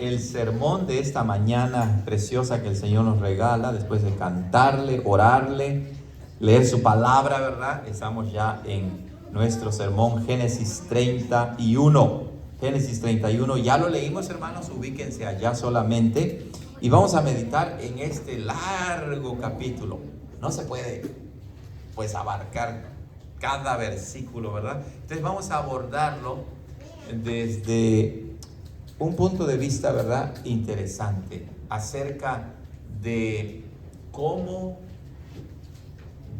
el sermón de esta mañana preciosa que el Señor nos regala, después de cantarle, orarle, leer su palabra, ¿verdad? Estamos ya en nuestro sermón Génesis 31. Génesis 31, ya lo leímos, hermanos, ubíquense allá solamente. Y vamos a meditar en este largo capítulo. No se puede, pues, abarcar cada versículo, ¿verdad? Entonces vamos a abordarlo desde un punto de vista, ¿verdad?, interesante, acerca de cómo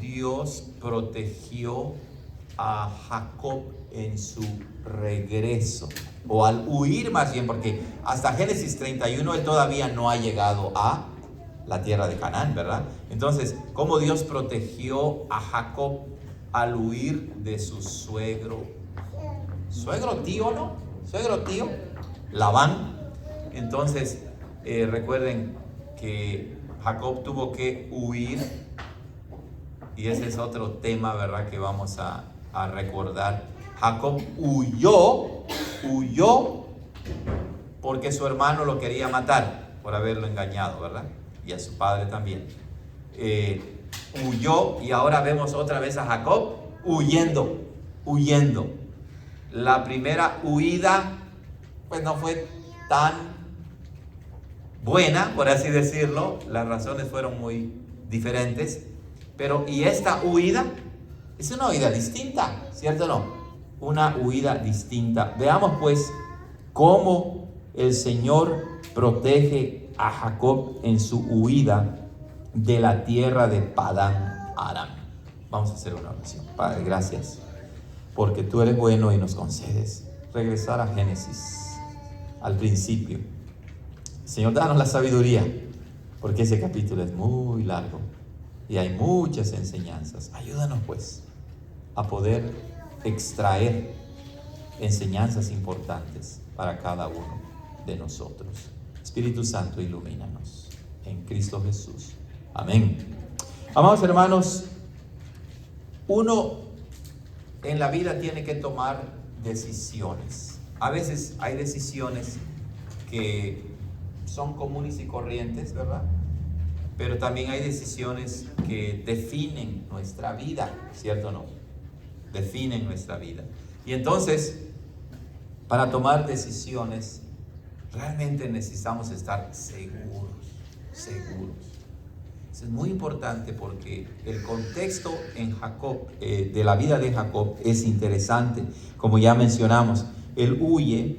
Dios protegió a Jacob en su regreso, o al huir más bien, porque hasta Génesis 31 él todavía no ha llegado a la tierra de Canaán, ¿verdad? Entonces, cómo Dios protegió a Jacob al huir de su suegro tío, ¿no? Suegro tío, Labán. Entonces, recuerden que Jacob tuvo que huir, y ese es otro tema, ¿verdad?, que vamos a recordar. Jacob huyó porque su hermano lo quería matar por haberlo engañado, ¿verdad? Y a su padre también. Huyó, y ahora vemos otra vez a Jacob huyendo. La primera huida, pues, no fue tan buena, por así decirlo. Las razones fueron muy diferentes. Pero, y esta huida es una huida distinta, ¿cierto o no? Una huida distinta. Veamos, pues, cómo el Señor protege a Jacob en su huida de la tierra de Padán Aram. Vamos a hacer una oración. Padre, gracias, porque tú eres bueno y nos concedes regresar a Génesis, al principio. Señor, danos la sabiduría, porque ese capítulo es muy largo y hay muchas enseñanzas. Ayúdanos, pues, a poder extraer enseñanzas importantes para cada uno de nosotros. Espíritu Santo, ilumínanos en Cristo Jesús. Amén. Amados hermanos, uno en la vida tiene que tomar decisiones. A veces hay decisiones que son comunes y corrientes, ¿verdad? Pero también hay decisiones que definen nuestra vida, ¿cierto o no? Definen nuestra vida. Y entonces, para tomar decisiones, realmente necesitamos estar seguros. Eso es muy importante, porque el contexto en Jacob, de la vida de Jacob, es interesante. Como ya mencionamos, él huye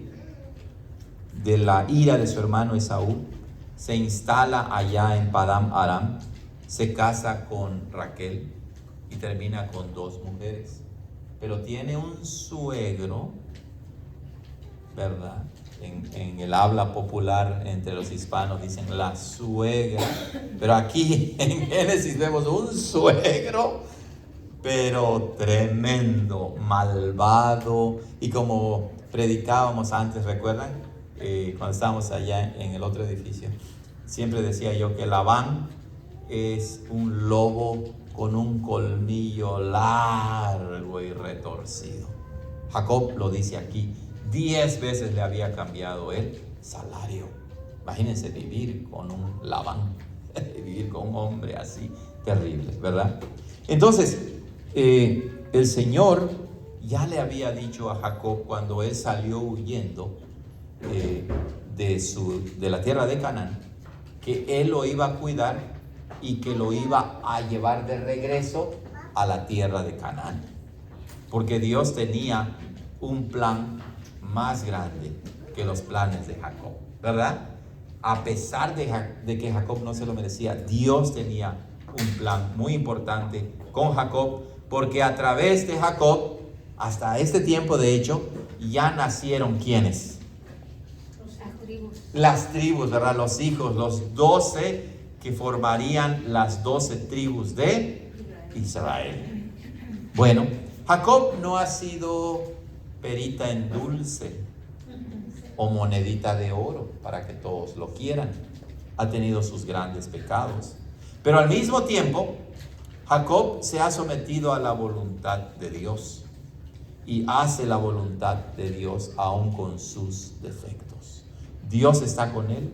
de la ira de su hermano Esaú, se instala allá en Padán Aram, se casa con Raquel y termina con 2 mujeres. Pero tiene un suegro, ¿verdad? En el habla popular entre los hispanos dicen la suegra, pero aquí en Génesis vemos un suegro, pero tremendo, malvado. Y como predicábamos antes, ¿recuerdan? Cuando estábamos allá en el otro edificio, siempre decía yo que Labán es un lobo con un colmillo largo y retorcido. Jacob lo dice aquí, 10 veces le había cambiado el salario. Imagínense vivir con un Labán, vivir con un hombre así terrible, ¿verdad? Entonces, el Señor ya le había dicho a Jacob, cuando él salió huyendo de la tierra de Canaán, que él lo iba a cuidar y que lo iba a llevar de regreso a la tierra de Canaán, porque Dios tenía un plan más grande que los planes de Jacob, ¿verdad? A pesar de que Jacob no se lo merecía, Dios tenía un plan muy importante con Jacob, porque a través de Jacob, hasta este tiempo de hecho, ya nacieron ¿quiénes? Las tribus, ¿verdad? Los hijos, los 12 que formarían las 12 tribus de Israel. Bueno, Jacob no ha sido perita en dulce o monedita de oro para que todos lo quieran. Ha tenido sus grandes pecados, pero al mismo tiempo Jacob se ha sometido a la voluntad de Dios y hace la voluntad de Dios aún con sus defectos. Dios está con él,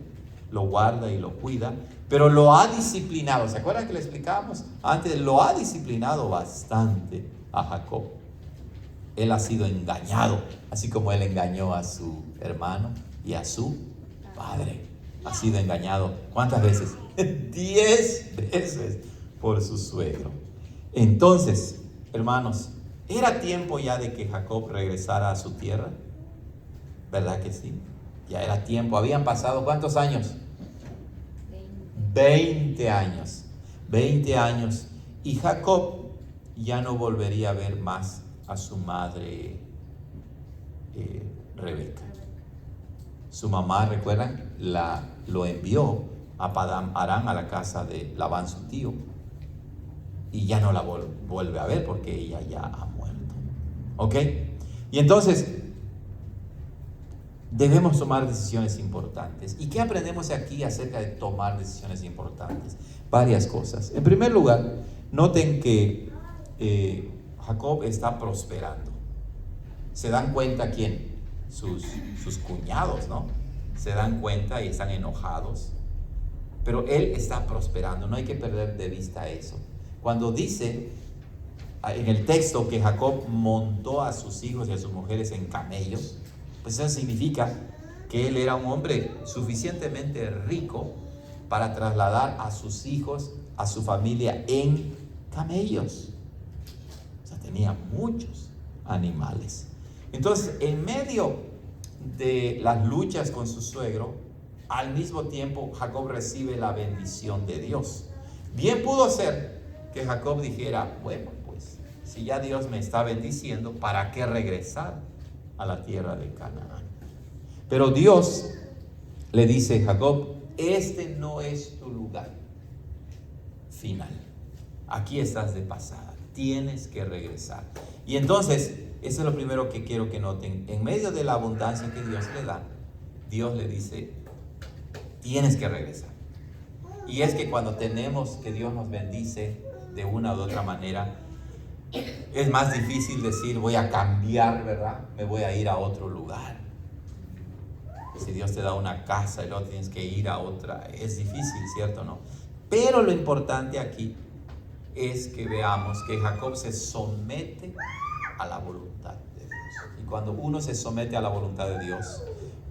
lo guarda y lo cuida, pero lo ha disciplinado. ¿Se acuerdan que le explicábamos antes? Lo ha disciplinado bastante a Jacob. Él ha sido engañado, así como él engañó a su hermano y a su padre. Ha sido engañado, ¿cuántas veces? 10 veces por su suegro. Entonces, hermanos, ¿era tiempo ya de que Jacob regresara a su tierra? ¿Verdad que sí? Ya era tiempo. Habían pasado ¿cuántos años? 20 años. 20 años. Y Jacob ya no volvería a ver más a su madre Rebeca. Su mamá, ¿recuerdan? Lo envió a Padán Aram, a la casa de Labán, su tío. Y ya no la vuelve a ver porque ella ya ha muerto. ¿Ok? Y entonces debemos tomar decisiones importantes. ¿Y qué aprendemos aquí acerca de tomar decisiones importantes? Varias cosas. En primer lugar, noten que Jacob está prosperando. ¿Se dan cuenta quién? Sus cuñados, ¿no? Se dan cuenta y están enojados. Pero él está prosperando. No hay que perder de vista eso. Cuando dice en el texto que Jacob montó a sus hijos y a sus mujeres en camellos, pues eso significa que él era un hombre suficientemente rico para trasladar a sus hijos, a su familia en camellos. O sea, tenía muchos animales. Entonces, en medio de las luchas con su suegro, al mismo tiempo Jacob recibe la bendición de Dios. Bien pudo ser que Jacob dijera, bueno, pues si ya Dios me está bendiciendo, ¿para qué regresar a la tierra de Canaán? Pero Dios le dice, Jacob, este no es tu lugar final. Aquí estás de pasada, tienes que regresar. Y entonces, eso es lo primero que quiero que noten. En medio de la abundancia que Dios le da, Dios le dice, tienes que regresar. Y es que cuando tenemos que Dios nos bendice de una u otra manera, es más difícil decir voy a cambiar, ¿verdad? Me voy a ir a otro lugar. Si Dios te da una casa y luego tienes que ir a otra, es difícil, ¿cierto o no? Pero lo importante aquí es que veamos que Jacob se somete a la voluntad de Dios. Y cuando uno se somete a la voluntad de Dios,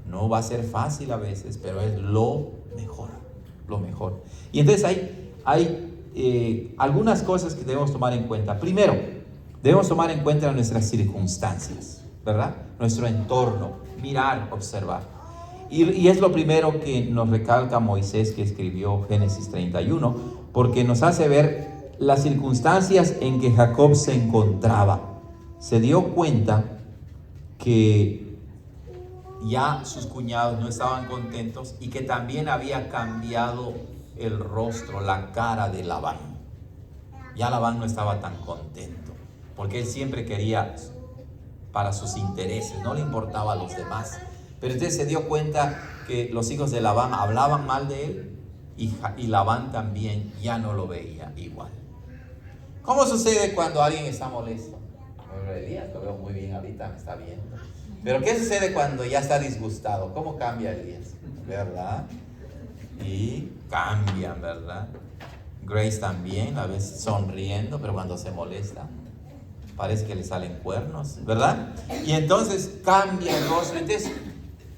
no va a ser fácil a veces, pero es lo mejor, lo mejor. Y entonces hay algunas cosas que debemos tomar en cuenta. Primero, debemos tomar en cuenta nuestras circunstancias, ¿verdad? Nuestro entorno, mirar, observar. Y es lo primero que nos recalca Moisés, que escribió Génesis 31, porque nos hace ver las circunstancias en que Jacob se encontraba. Se dio cuenta que ya sus cuñados no estaban contentos y que también había cambiado el rostro, la cara de Labán. Ya Labán no estaba tan contento, porque él siempre quería para sus intereses, no le importaba a los demás. Pero entonces se dio cuenta que los hijos de Labán hablaban mal de él y Labán también ya no lo veía igual. ¿Cómo sucede cuando alguien está molesto? Elías lo veo muy bien ahorita, me está viendo. Pero ¿qué sucede cuando ya está disgustado? ¿Cómo cambia Elías? ¿Verdad? Y cambian, ¿verdad? Grace también, a veces sonriendo, pero cuando se molesta, parece que le salen cuernos, ¿verdad? Y entonces cambia el rostro. Entonces,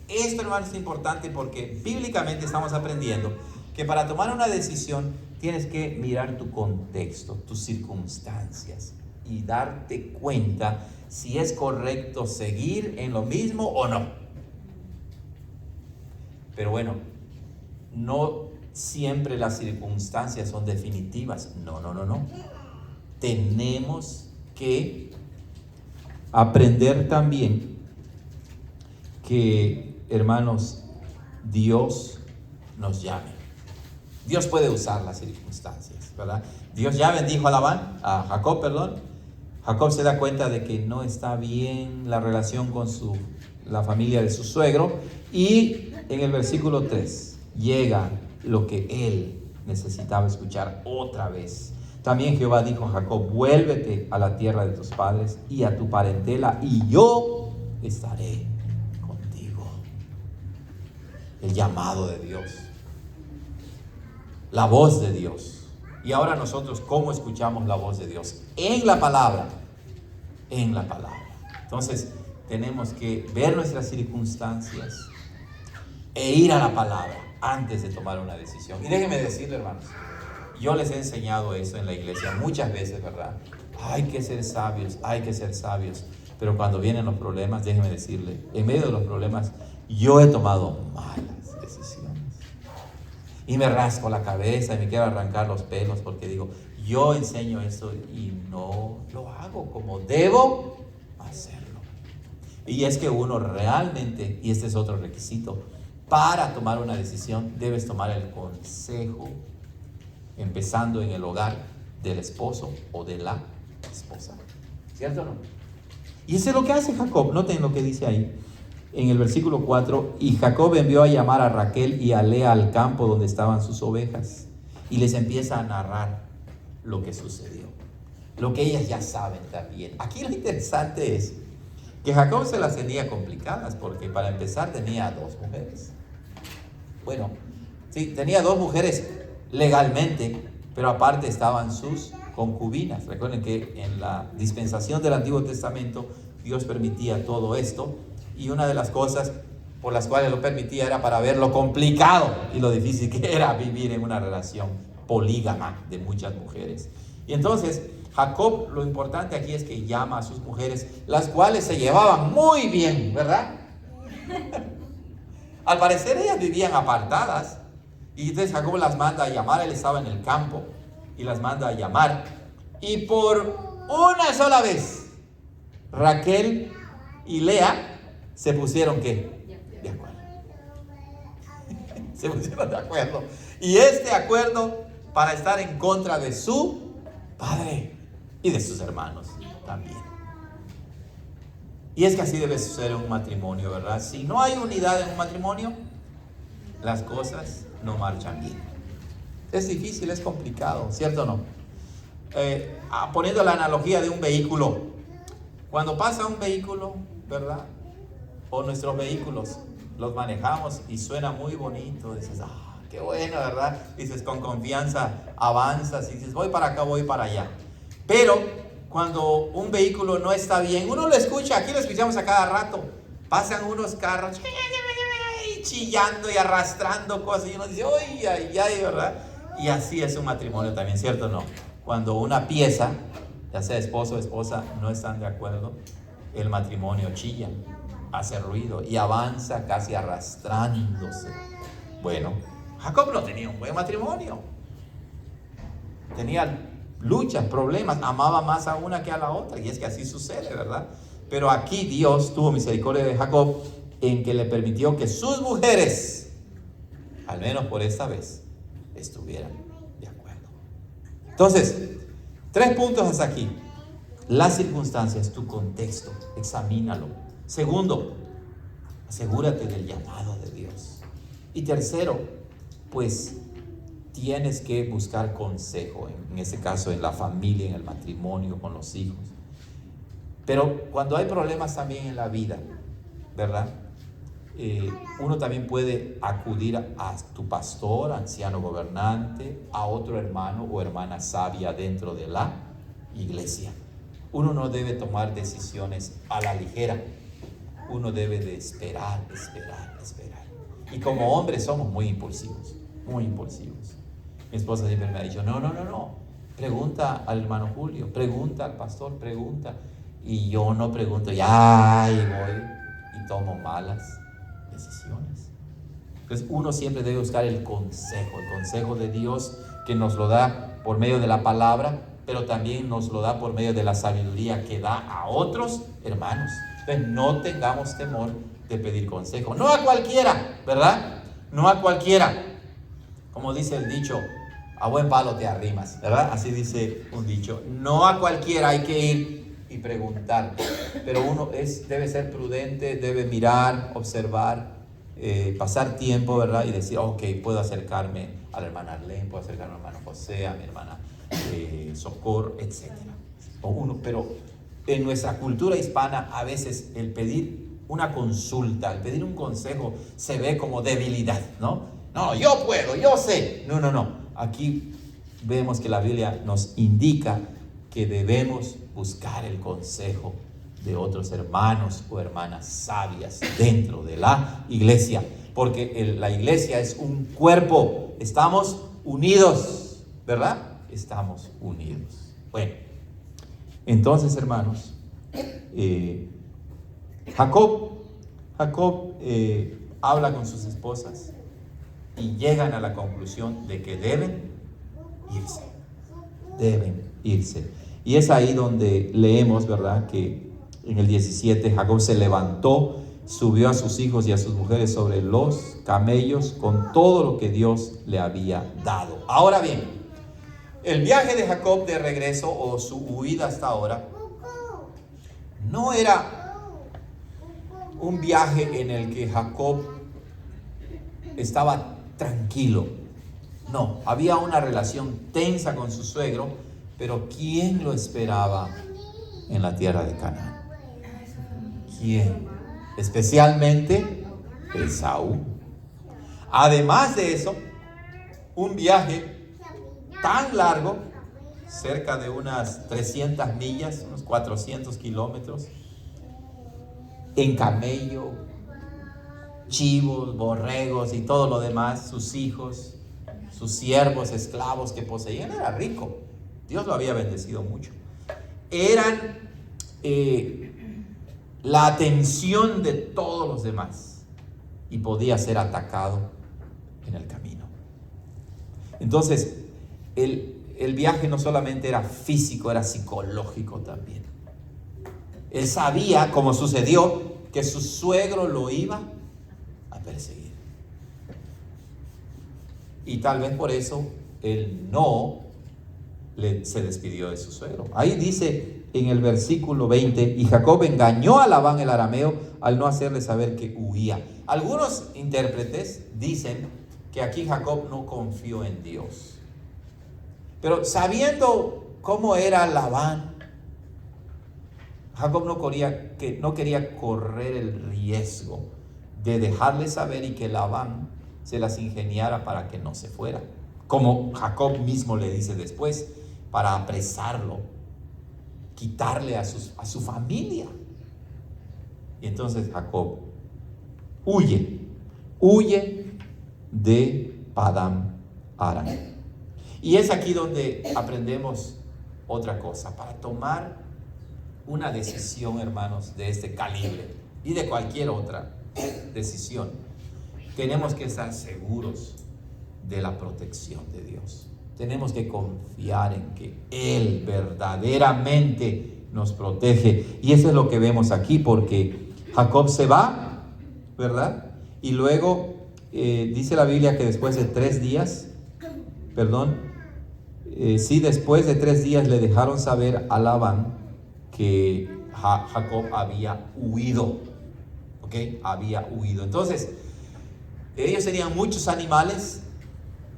esto, hermano, es importante porque bíblicamente estamos aprendiendo que para tomar una decisión tienes que mirar tu contexto, tus circunstancias y darte cuenta si es correcto seguir en lo mismo o no. Pero bueno, no siempre las circunstancias son definitivas. No. Tenemos que aprender también que, hermanos, Dios nos llame. Dios puede usar las circunstancias, ¿verdad? Dios ya bendijo a Jacob. Jacob se da cuenta de que no está bien la relación con la familia de su suegro. Y en el versículo 3 llega lo que él necesitaba escuchar otra vez. También Jehová dijo a Jacob, vuélvete a la tierra de tus padres y a tu parentela, y yo estaré contigo. el llamado de Dios, la voz de Dios. Y ahora nosotros, ¿cómo escuchamos la voz de Dios? En la palabra, en la palabra. Entonces, tenemos que ver nuestras circunstancias e ir a la palabra antes de tomar una decisión. Y déjenme decirle, hermanos, yo les he enseñado eso en la iglesia muchas veces, ¿verdad? Hay que ser sabios, hay que ser sabios. Pero cuando vienen los problemas, déjenme decirle, en medio de los problemas, yo he tomado malas decisiones. Y me rasco la cabeza y me quiero arrancar los pelos porque digo, yo enseño esto y no lo hago como debo hacerlo. Y es que uno realmente, y este es otro requisito, para tomar una decisión debes tomar el consejo, empezando en el hogar del esposo o de la esposa. ¿Cierto o no? Y eso es lo que hace Jacob. Noten lo que dice ahí en el versículo 4. Y Jacob envió a llamar a Raquel y a Lea al campo donde estaban sus ovejas. Y les empieza a narrar lo que sucedió. Lo que ellas ya saben también. Aquí lo interesante es que Jacob se las tenía complicadas porque para empezar tenía 2 mujeres. Bueno, sí, tenía 2 mujeres legalmente, pero aparte estaban sus concubinas. Recuerden que en la dispensación del Antiguo Testamento Dios permitía todo esto, y una de las cosas por las cuales lo permitía era para ver lo complicado y lo difícil que era vivir en una relación polígama de muchas mujeres. Y entonces Jacob, lo importante aquí es que llama a sus mujeres, las cuales se llevaban muy bien, ¿verdad? Al parecer ellas vivían apartadas. Y entonces Jacob las manda a llamar. Él estaba en el campo y las manda a llamar. Y por una sola vez, Raquel y Lea se pusieron ¿qué? De acuerdo. Se pusieron de acuerdo. Y este acuerdo para estar en contra de su padre y de sus hermanos también. Y es que así debe ser un matrimonio, ¿verdad? Si no hay unidad en un matrimonio, las cosas no marchan bien. Es difícil, es complicado, ¿cierto o no? Poniendo la analogía de un vehículo, cuando pasa un vehículo, ¿verdad? O nuestros vehículos los manejamos y suena muy bonito, dices, qué bueno, ¿verdad? Dices, con confianza avanzas y dices, voy para acá, voy para allá. Pero cuando un vehículo no está bien, uno lo escucha, aquí lo escuchamos a cada rato, pasan unos carros chillando y arrastrando cosas y uno dice, ¡ay, ay, ay!, ¿verdad? Y así es un matrimonio también, ¿cierto o no? Cuando una pieza, ya sea esposo o esposa, no están de acuerdo, el matrimonio chilla, hace ruido y avanza casi arrastrándose. Bueno, Jacob no tenía un buen matrimonio. Tenía luchas, problemas, amaba más a una que a la otra, y es que así sucede, ¿verdad? Pero aquí Dios tuvo misericordia de Jacob en que le permitió que sus mujeres, al menos por esta vez, estuvieran de acuerdo. Entonces, 3 puntos hasta aquí. Las circunstancias, tu contexto, examínalo. Segundo, asegúrate del llamado de Dios. Y tercero, pues tienes que buscar consejo, en este caso en la familia, en el matrimonio, con los hijos. Pero cuando hay problemas también en la vida, ¿verdad? Uno también puede acudir a tu pastor, anciano gobernante, a otro hermano o hermana sabia dentro de la iglesia. Uno no debe tomar decisiones a la ligera. Uno debe de esperar. Y como hombres somos muy impulsivos, muy impulsivos. Mi esposa siempre me ha dicho, no. Pregunta al hermano Julio, pregunta al pastor, pregunta. Y yo no pregunto, ya ahí voy y tomo malas decisiones. Entonces uno siempre debe buscar el consejo de Dios, que nos lo da por medio de la palabra, pero también nos lo da por medio de la sabiduría que da a otros hermanos. Entonces no tengamos temor de pedir consejo. No a cualquiera, ¿verdad? No a cualquiera. Como dice el dicho, a buen palo te arrimas, ¿verdad? Así dice un dicho. No a cualquiera, hay que ir y preguntar. Pero uno debe ser prudente, debe mirar, observar, pasar tiempo, ¿verdad? Y decir, ok, puedo acercarme a la hermana Arlene, puedo acercarme al hermano José, a mi hermana Socorro, etc. Pero en nuestra cultura hispana, a veces el pedir una consulta, al pedir un consejo, se ve como debilidad, ¿no? No, yo puedo, yo sé. No, no, no. Aquí vemos que la Biblia nos indica que debemos buscar el consejo de otros hermanos o hermanas sabias dentro de la iglesia, porque la iglesia es un cuerpo, estamos unidos, ¿verdad? Estamos unidos. Bueno, entonces, hermanos, Jacob habla con sus esposas y llegan a la conclusión de que deben irse. Y es ahí donde leemos, ¿verdad?, que en el 17 Jacob se levantó, subió a sus hijos y a sus mujeres sobre los camellos con todo lo que Dios le había dado. Ahora bien, el viaje de Jacob de regreso, o su huida hasta ahora, no era un viaje en el que Jacob estaba tranquilo. No, había una relación tensa con su suegro, pero ¿quién lo esperaba en la tierra de Canaán? ¿Quién? Especialmente Esaú. Además de eso, un viaje tan largo, cerca de unas 300 millas, unos 400 kilómetros, en camello, chivos, borregos y todo lo demás, sus hijos, sus siervos, esclavos que poseían. Era rico, Dios lo había bendecido mucho. Eran la atención de todos los demás y podía ser atacado en el camino. Entonces, el viaje no solamente era físico, era psicológico también. Él sabía, como sucedió, que su suegro lo iba a perseguir. Y tal vez por eso él se despidió de su suegro. Ahí dice en el versículo 20, y Jacob engañó a Labán el arameo al no hacerle saber que huía. Algunos intérpretes dicen que aquí Jacob no confió en Dios. Pero sabiendo cómo era Labán, Jacob no quería correr el riesgo de dejarle saber y que Labán se las ingeniara para que no se fuera. Como Jacob mismo le dice después, para apresarlo, quitarle a su familia. Y entonces Jacob huye de Padán Aram. Y es aquí donde aprendemos otra cosa. Para tomar una decisión, hermanos, de este calibre y de cualquier otra decisión, tenemos que estar seguros de la protección de Dios. Tenemos que confiar en que Él verdaderamente nos protege. Y eso es lo que vemos aquí, porque Jacob se va, ¿verdad? Y luego dice la Biblia que después de 3 días, después de 3 días le dejaron saber a Labán que Jacob había huido. ¿Ok? Había huido. Entonces, ellos tenían muchos animales,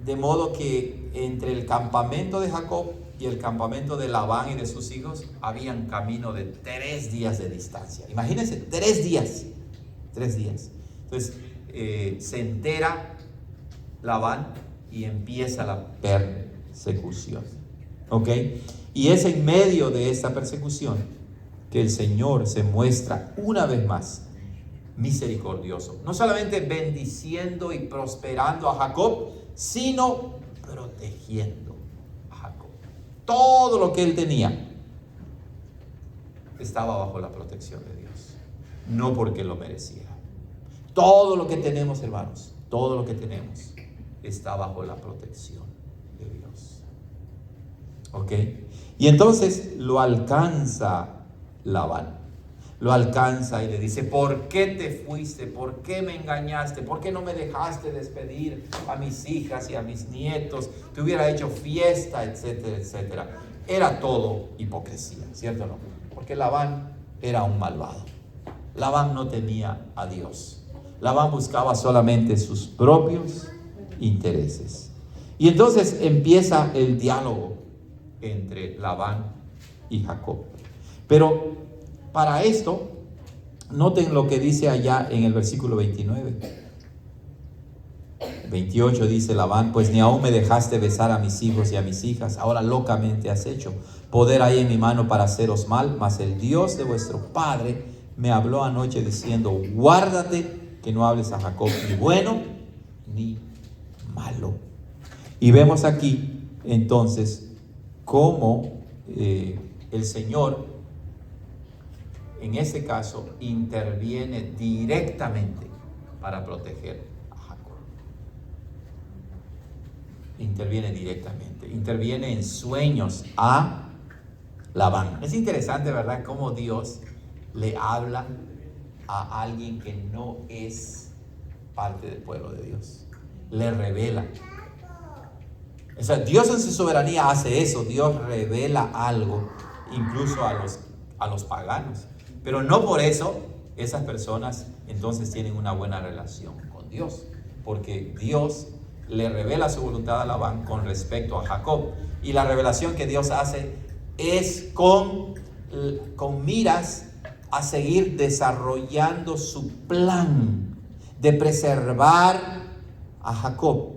de modo que entre el campamento de Jacob y el campamento de Labán y de sus hijos habían camino de 3 días de distancia. Imagínense, 3 días. 3 días. Entonces, se entera Labán y empieza la persecución. ¿Ok? Y es en medio de esta persecución que el Señor se muestra una vez más misericordioso, no solamente bendiciendo y prosperando a Jacob, sino protegiendo a Jacob. Todo lo que él tenía estaba bajo la protección de Dios, no porque lo mereciera. Todo lo que tenemos, hermanos, todo lo que tenemos está bajo la protección de Dios. ¿Ok? Y entonces lo alcanza Labán. Lo alcanza y le dice: ¿por qué te fuiste? ¿Por qué me engañaste? ¿Por qué no me dejaste despedir a mis hijas y a mis nietos? Te hubiera hecho fiesta, etcétera, etcétera. Era todo hipocresía, ¿cierto o no? Porque Labán era un malvado. Labán no temía a Dios. Labán buscaba solamente sus propios intereses. Y entonces empieza el diálogo entre Labán y Jacob. Pero para esto Noten lo que dice allá en el versículo 29. 28 dice Labán: pues ni aún me dejaste besar a mis hijos y a mis hijas, ahora locamente has hecho. Poder hay en mi mano para haceros mal, mas el Dios de vuestro padre me habló anoche diciendo: guárdate que no hables a Jacob ni bueno ni malo. Y vemos aquí entonces cómo el Señor en este caso interviene directamente para proteger a Jacob. Interviene directamente, interviene en sueños a Labán. Es interesante, ¿verdad?, cómo Dios le habla a alguien que no es parte del pueblo de Dios. Le revela. O sea, Dios en su soberanía hace eso. Dios revela algo incluso a los paganos. Pero no por eso esas personas entonces tienen una buena relación con Dios. Porque Dios le revela su voluntad a Labán con respecto a Jacob. Y la revelación que Dios hace es con miras a seguir desarrollando su plan de preservar a Jacob,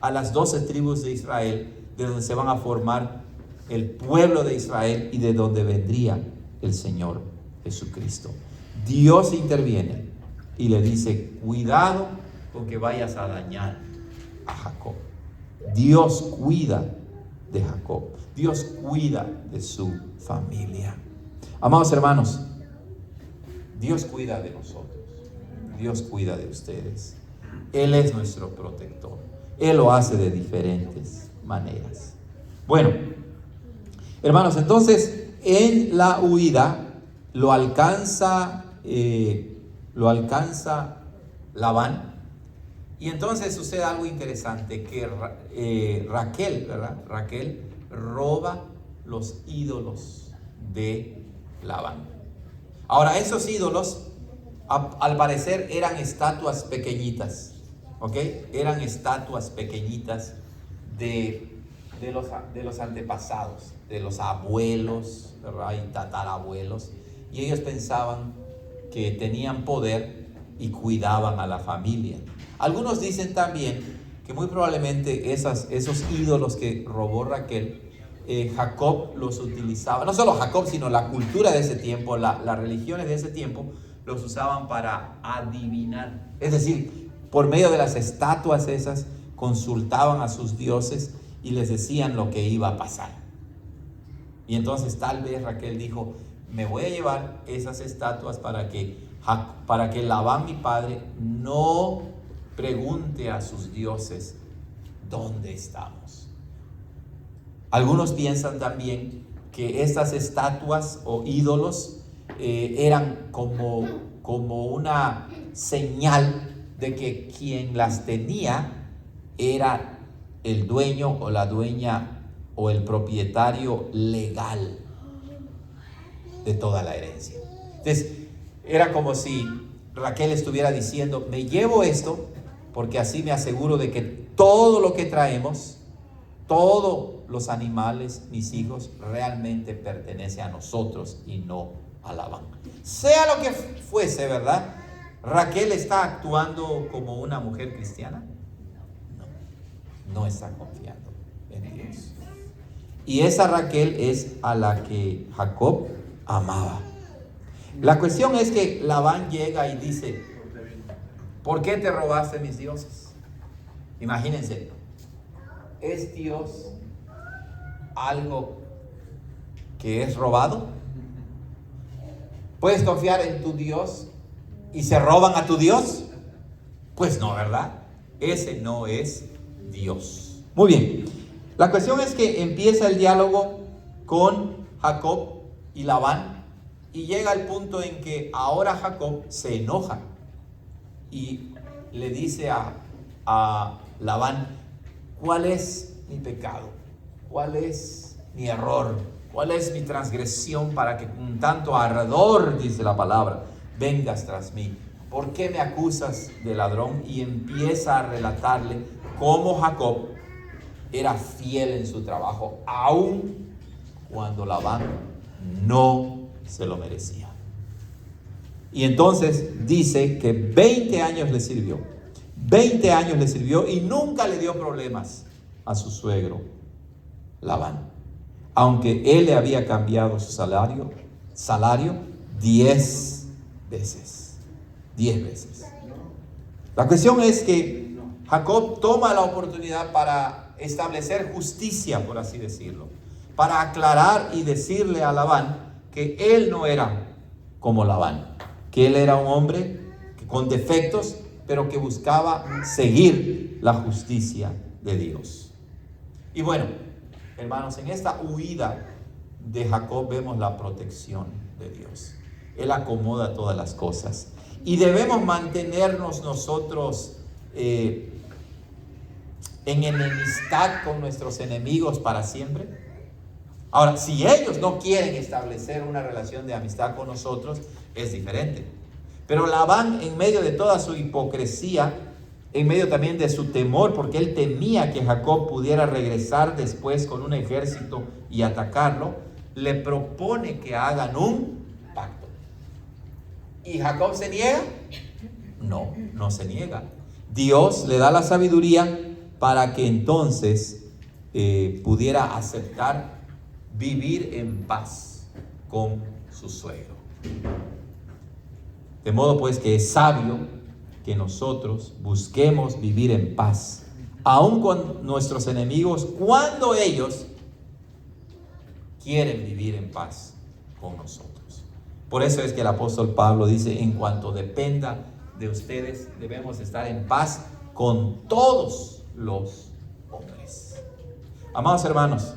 a las 12 tribus de Israel, de donde se van a formar el pueblo de Israel y de donde vendría el Señor Jesucristo. Dios interviene y le dice: cuidado con que vayas a dañar a Jacob. Dios cuida de Jacob. Dios cuida de su familia. Amados hermanos, Dios cuida de nosotros. Dios cuida de ustedes. Él es nuestro protector. Él lo hace de diferentes maneras. Bueno, hermanos, entonces en la huida lo alcanza Labán. Y entonces sucede algo interesante, que Raquel, ¿verdad? Raquel roba los ídolos de Labán. Ahora, esos ídolos al parecer eran estatuas pequeñitas, ¿ok? Eran estatuas pequeñitas de los antepasados, de los abuelos, ¿verdad? Y tatarabuelos. Y ellos pensaban que tenían poder y cuidaban a la familia. Algunos dicen también que muy probablemente esos ídolos que robó Raquel, Jacob los utilizaba, no solo Jacob, sino la cultura de ese tiempo, las religiones de ese tiempo, los usaban para adivinar. Es decir, por medio de las estatuas esas, consultaban a sus dioses y les decían lo que iba a pasar. Y entonces tal vez Raquel dijo: me voy a llevar esas estatuas para que Labán, mi padre, no pregunte a sus dioses dónde estamos. Algunos piensan también que estas estatuas o ídolos eran como una señal de que quien las tenía era el dueño o la dueña o el propietario legal de toda la herencia. Entonces, era como si Raquel estuviera diciendo: me llevo esto porque así me aseguro de que todo lo que traemos, todos los animales, mis hijos, realmente pertenece a nosotros y no a Labán. Sea lo que fuese, ¿verdad? ¿Raquel está actuando como una mujer cristiana? No está confiando en Dios. Y esa Raquel es a la que Jacob amaba. La cuestión es que Labán llega y dice: ¿por qué te robaste mis dioses? Imagínense, ¿es Dios algo que es robado? ¿Puedes confiar en tu Dios y se roban a tu Dios? Pues no, ¿verdad? Ese no es Dios. Muy bien. La cuestión es que empieza el diálogo con Jacob y Labán, y llega el punto en que ahora Jacob se enoja y le dice a Labán: ¿cuál es mi pecado? ¿Cuál es mi error? ¿Cuál es mi transgresión para que con tanto ardor, dice la palabra, vengas tras mí? ¿Por qué me acusas de ladrón? Y empieza a relatarle cómo Jacob era fiel en su trabajo, aun cuando Labán no se lo merecía. Y entonces dice que 20 años le sirvió. 20 años le sirvió y nunca le dio problemas a su suegro Labán. Aunque él le había cambiado su salario 10 veces. 10 veces. La cuestión es que Jacob toma la oportunidad para establecer justicia, por así decirlo, para aclarar y decirle a Labán que él no era como Labán, que él era un hombre con defectos, pero que buscaba seguir la justicia de Dios. Y bueno, hermanos, en esta huida de Jacob vemos la protección de Dios. Él acomoda todas las cosas. Y debemos mantenernos nosotros en enemistad con nuestros enemigos para siempre. Ahora, si ellos no quieren establecer una relación de amistad con nosotros, es diferente. Pero Labán, en medio de toda su hipocresía, en medio también de su temor, porque él temía que Jacob pudiera regresar después con un ejército y atacarlo, le propone que hagan un pacto. ¿Y Jacob se niega? No, no se niega. Dios le da la sabiduría para que entonces pudiera aceptar vivir en paz con su suegro. De modo pues que es sabio que nosotros busquemos vivir en paz, aun con nuestros enemigos, cuando ellos quieren vivir en paz con nosotros. Por eso es que el apóstol Pablo dice: en cuanto dependa de ustedes, debemos estar en paz con todos los hombres. Amados hermanos,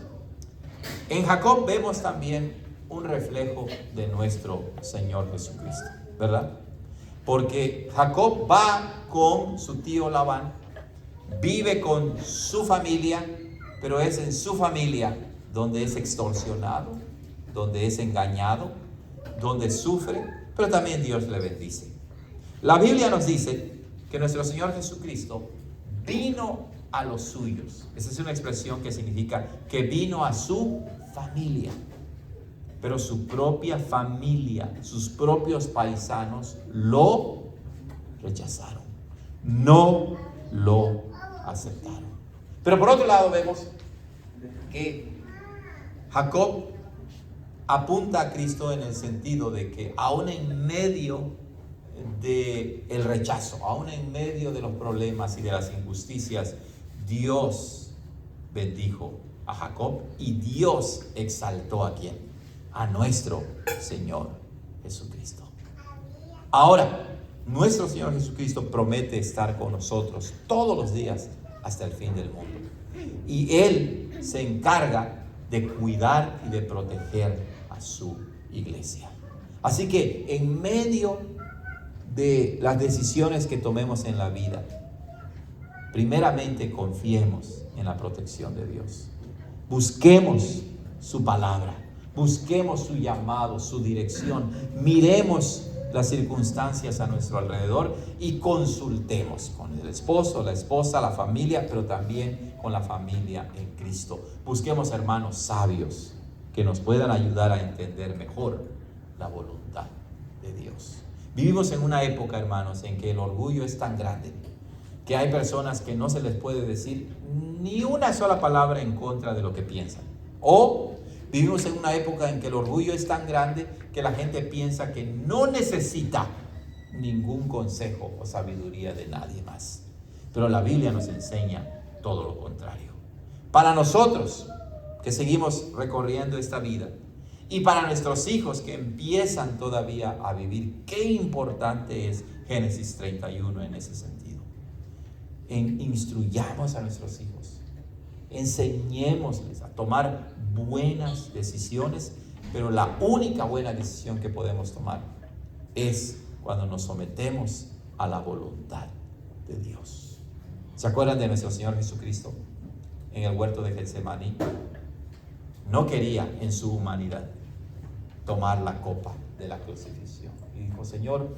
en Jacob vemos también un reflejo de nuestro Señor Jesucristo, ¿verdad? Porque Jacob va con su tío Labán, vive con su familia, pero es en su familia donde es extorsionado, donde es engañado, donde sufre, pero también Dios le bendice. La Biblia nos dice que nuestro Señor Jesucristo vino a los suyos. Esa es una expresión que significa que vino a su familia. Pero su propia familia, sus propios paisanos lo rechazaron, no lo aceptaron. Pero por otro lado vemos que Jacob apunta a Cristo en el sentido de que aún en medio del rechazo, aún en medio de los problemas y de las injusticias, Dios bendijo a Jacob y Dios exaltó ¿a quién? A nuestro Señor Jesucristo. Ahora, nuestro Señor Jesucristo promete estar con nosotros todos los días hasta el fin del mundo. Y Él se encarga de cuidar y de proteger a su iglesia. Así que en medio de las decisiones que tomemos en la vida, primeramente confiemos en la protección de Dios. Busquemos su palabra. Busquemos su llamado, su dirección. Miremos las circunstancias a nuestro alrededor y consultemos con el esposo, la esposa, la familia, pero también con la familia en Cristo. Busquemos hermanos sabios que nos puedan ayudar a entender mejor la voluntad de Dios. Vivimos en una época, hermanos, en que el orgullo es tan grande que hay personas que no se les puede decir ni una sola palabra en contra de lo que piensan. O vivimos en una época en que el orgullo es tan grande que la gente piensa que no necesita ningún consejo o sabiduría de nadie más. Pero la Biblia nos enseña todo lo contrario. Para nosotros que seguimos recorriendo esta vida y para nuestros hijos que empiezan todavía a vivir, qué importante es Génesis 31 en ese sentido. Instruyamos a nuestros hijos. Enseñémosles a tomar buenas decisiones, pero la única buena decisión que podemos tomar es cuando nos sometemos a la voluntad de Dios. ¿Se acuerdan de nuestro Señor Jesucristo en el huerto de Getsemaní? No quería en su humanidad tomar la copa de la crucifixión. Y dijo: Señor,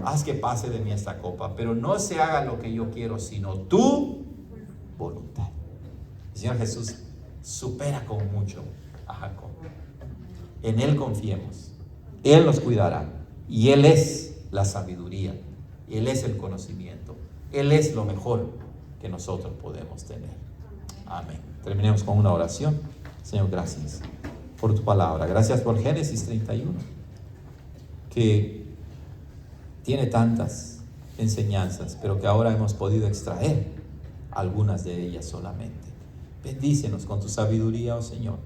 haz que pase de mí esta copa, pero no se haga lo que yo quiero, sino tu voluntad. El Señor Jesús supera con mucho a Jacob. En Él confiemos. Él nos cuidará. Y Él es la sabiduría, Él es el conocimiento, Él es lo mejor que nosotros podemos tener. Amén. Terminemos con una oración. Señor, gracias por tu palabra. Gracias por Génesis 31, que tiene tantas enseñanzas, pero que ahora hemos podido extraer algunas de ellas solamente. Bendícenos con tu sabiduría, oh Señor,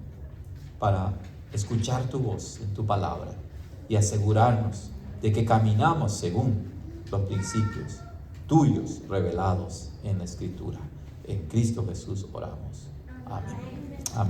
para escuchar tu voz en tu palabra y asegurarnos de que caminamos según los principios tuyos revelados en la Escritura. En Cristo Jesús oramos. Amén. Amén.